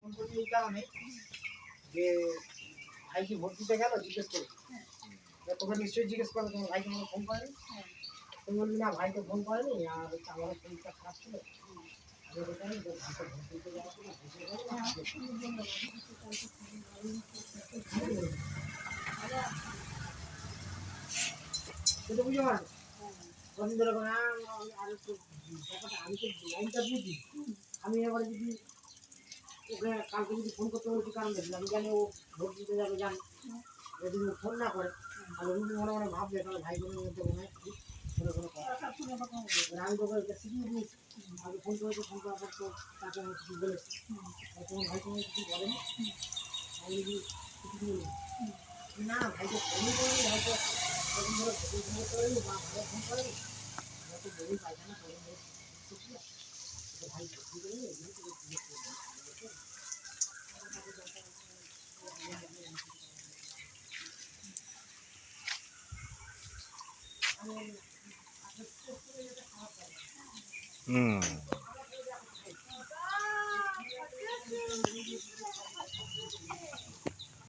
phone করি এই কারণে যে ভাই কি ভোট দিতে গেল জিজ্ঞেস করি তোকে নিশ্চয়ই জিজ্ঞেস করে তোমার ভাইকে আমার ফোন করেনি তুমি বললি না ভাই তো ফোন করেনি আর হচ্ছে আমার শরীরটা খারাপ ছিল আমি ওটা জানি যে ভাইকে ভোট দিতে যাওয়ার জন্য সেটা বুঝতে পারো কদিন ধরে আর একটু ব্যাপারটা আমি তো লাইনটা বুঝি আমি এবারে যদি ওকে কালকে যদি ফোন করতে বলছি কারণ দেখি আমি জানি ও ভোট দিতে যাবে জানি যদি ও ফোন না করে তাহলে রুটি মনে মনে ভাববে তাহলে ভাই বোনের মধ্যে মনে হয় কোনো কোনো কথা আমি তোকে এটা শিখিয়ে দিয়েছি আগে ফোন করেছি ফোন করার পর তো তাকে আমি কিছু বলেছি তোমার ভাই তোমার কিছু বলেনি আমি যদি কিছু বলি না ভাইকে ফোনই করেনি হয়তো কদিন ধরে ভোটের ফোন করেনি বা ভাইয়ের ফোন করেনি হয়তো বলেই পাইখানা করেন করছিল ভাই ভোট দিতে গেলে এগুলো তো জিজ্ঞেস করবো হুম